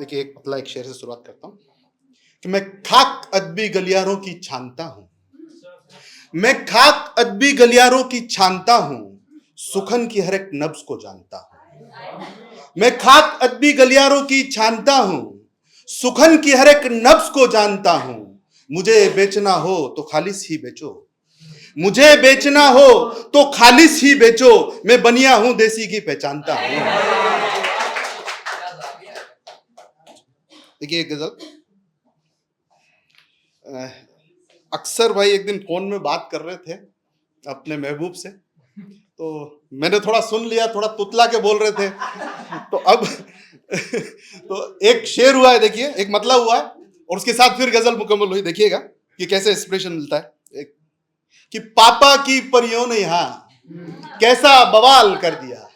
देखिए, एक पतला एक शेर से शुरुआत करता हूं कि मैं खाक अदबी गलियारों की छानता हूं। मैं खाक अदबी गलियारों की छानता हूं, सुखन की हर एक नब्ज को जानता हूं। मैं खाक अदबी गलियारों की छानता हूं, सुखन की हर एक नब्ज को जानता हूं। मुझे बेचना हो तो खालिस ही बेचो, मुझे बेचना हो तो खालिस ही बेचो। मैं बनिया हूं देसी की पहचानता हूं। देखिए, एक गजल अक्सर भाई एक दिन फोन में बात कर रहे थे अपने महबूब से, तो मैंने थोड़ा सुन लिया, थोड़ा तुतला के बोल रहे थे, तो अब तो एक शेर हुआ है, देखिए, एक मतलब हुआ है और उसके साथ फिर गजल मुकम्मल हुई। देखिएगा कि कैसे इंस्पिरेशन मिलता है। एक कि पापा की परियों ने यहाँ कैसा बवाल कर दिया,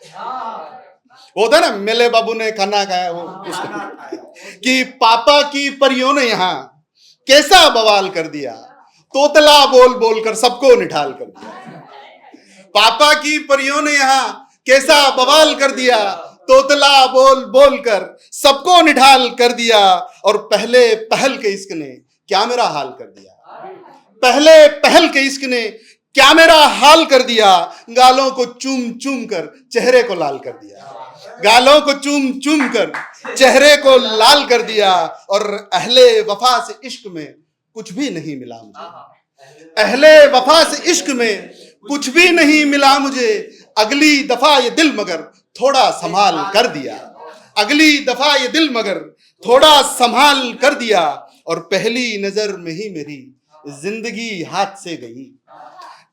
वो था ना मेले बाबू ने खाना खाया, वो उसको कि पापा की परियों ने यहाँ कैसा बवाल कर दिया, तोतला बोल बोल कर सबको निठाल कर दिया। पापा की परियों ने यहाँ कैसा बवाल कर दिया, तोतला बोल बोल कर सबको निठाल कर दिया। और पहले पहल के इश्क ने क्या मेरा हाल कर दिया, पहले पहल के इश्क ने क्या मेरा हाल कर दिया। गालों को चूम चूम कर चेहरे को लाल कर दिया, गालों को चूम चूम कर चेहरे को लाल कर दिया। और अहले वफा से इश्क में कुछ भी नहीं मिला मुझे, अहले वफा से इश्क में कुछ भी नहीं मिला मुझे। अगली दफा ये दिल मगर थोड़ा संभाल कर दिया, अगली दफा ये दिल मगर थोड़ा संभाल कर दिया। और पहली नजर में ही मेरी जिंदगी हाथ से गई,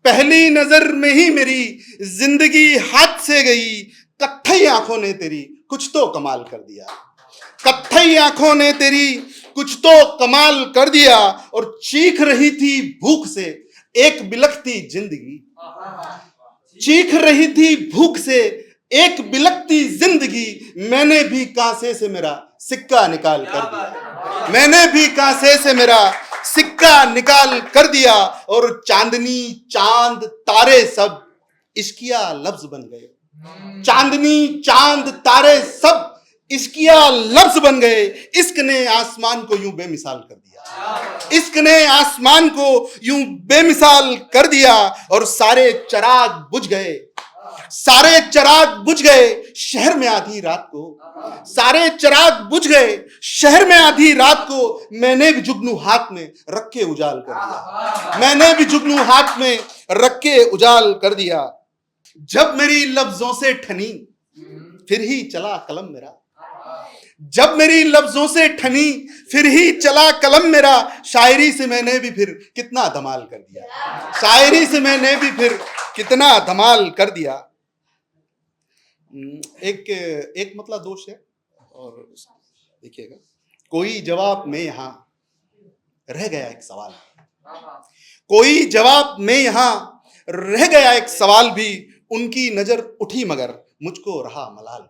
पहली नजर में ही मेरी जिंदगी हाथ से गई। कत्थई आंखों ने तेरी कुछ तो कमाल कर दिया, कत्थई आंखों ने तेरी कुछ तो कमाल कर दिया। और चीख रही थी भूख से एक बिलखती जिंदगी, चीख रही थी भूख से एक बिलखती जिंदगी। मैंने भी कांसे से मेरा सिक्का निकाल कर दिया, मैंने भी कांसे से मेरा सिक्का निकाल कर दिया। और चांदनी चांद तारे सब इश्किया लफ्ज बन गए, चांदनी चांद तारे सब इश्किया लफ्ज बन गए। इश्क ने आसमान को यूं बेमिसाल कर दिया, इश्क ने आसमान को यूं बेमिसाल कर दिया। और सारे चिराग बुझ गए, सारे चिराग बुझ गए शहर में आधी रात को, सारे चिराग बुझ गए शहर में आधी रात को। मैंने भी जुगनू हाथ में रख के उजाल कर दिया, मैंने भी जुगनू हाथ में रख के उजाल कर दिया। जब मेरी लफ्जों से ठनी फिर ही चला कलम मेरा, जब मेरी लफ्जों से ठनी फिर ही चला कलम मेरा। शायरी से मैंने भी फिर कितना धमाल कर दिया, शायरी से मैंने भी फिर कितना धमाल कर दिया। एक मतलब दोष है, और देखिएगा, कोई जवाब में यहां रह गया एक सवाल, कोई जवाब में यहां रह गया एक सवाल भी। उनकी नजर उठी मगर मुझको रहा मलाल भी,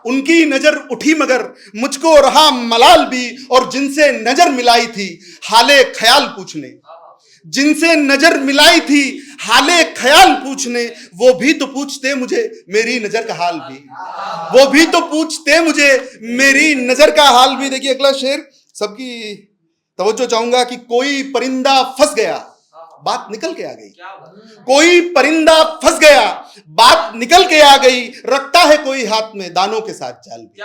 उनकी नजर उठी मगर मुझको रहा मलाल भी। और जिनसे नजर मिलाई थी हाले ख्याल पूछने, जिनसे नजर मिलाई थी हाले ख्याल पूछने, वो भी तो पूछते मुझे मेरी नजर का हाल भी, वो भी तो पूछते मुझे मेरी नजर का हाल भी। देखिए अगला शेर, सबकी तवज्जो चाहूंगा कि कोई परिंदा फंस गया बात निकल के आ गई, कोई परिंदा फंस गया बात निकल के आ गई। रखता है कोई हाथ में दानों के साथ जाल भी,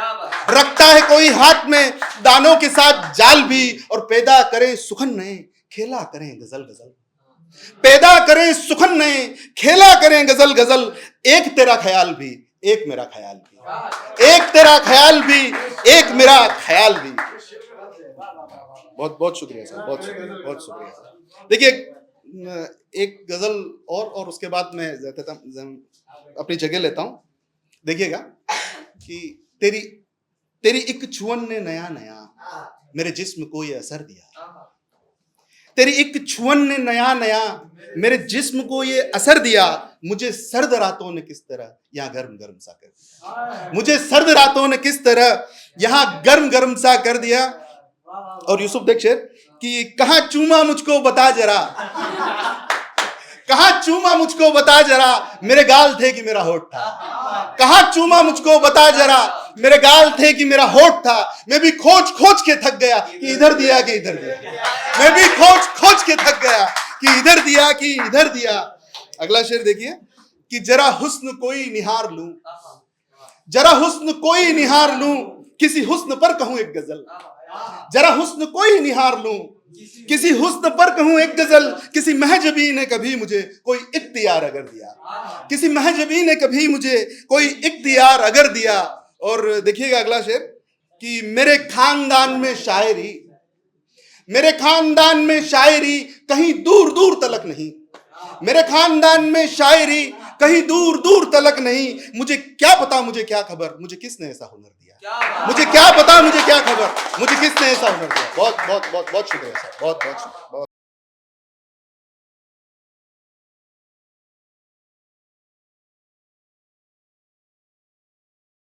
रखता है कोई हाथ में दानों के साथ जाल भी। और पैदा करे सुखन नए खेला करें गजल गजल, पैदा करें सुखन नए खेला करें गजल गजल। एक तेरा ख्याल भी एक मेरा ख्याल भी, एक तेरा ख्याल भी एक मेरा ख्याल भी। बहुत बहुत शुक्रिया सर, बहुत शुक्रिया, बहुत शुक्रिया। देखिए एक गजल और उसके बाद मैं अपनी जगह लेता हूं। देखिएगा कि तेरी तेरी एक छुअन ने नया नया मेरे जिस्म को ये असर दिया, तेरी एक छुअन ने नया नया मेरे जिस्म को ये असर दिया। मुझे सर्द रातों ने किस तरह यहाँ गर्म गर्म सा कर दिया, मुझे सर्द रातों ने किस तरह यहाँ गर्म गर्म सा कर दिया। और यूसुफ देख शेर कि कहां चूमा मुझको बता जरा, कहां चूमा मुझको बता जरा, मेरे गाल थे कि मेरा होठ था, कहां चूमा मुझको बता जरा, मेरे गाल थे कि मेरा होठ था, मैं भी खोज खोज के थक गया कि इधर दिया कि इधर दिया, मैं भी खोज खोज के थक गया कि इधर दिया कि इधर दिया। अगला शेर देखिए कि जरा हुस्न कोई निहार लूं, जरा हुस्न कोई निहार लूं, किसी हुस्न पर कहूं एक गजल, जरा हुस्न कोई निहार लूं, किसी हुस्न पर कहूं एक गजल, किसी महजबी ने कभी मुझे कोई इख्तियार अगर दिया, किसी महजबी ने कभी मुझे कोई इख्तियार अगर दिया। और देखिएगा अगला शेर कि मेरे खानदान में शायरी, मेरे खानदान में शायरी कहीं दूर दूर तलक नहीं, मेरे खानदान में शायरी कहीं दूर दूर तलक नहीं, मुझे क्या पता मुझे क्या खबर, मुझे किसने ऐसा हुनर दिया, मुझे क्या पता मुझे क्या खबर, मुझे किसने ऐसा हुनर दिया। बहुत बहुत बहुत बहुत शुक्रिया सर, बहुत बहुत शुक्रिया।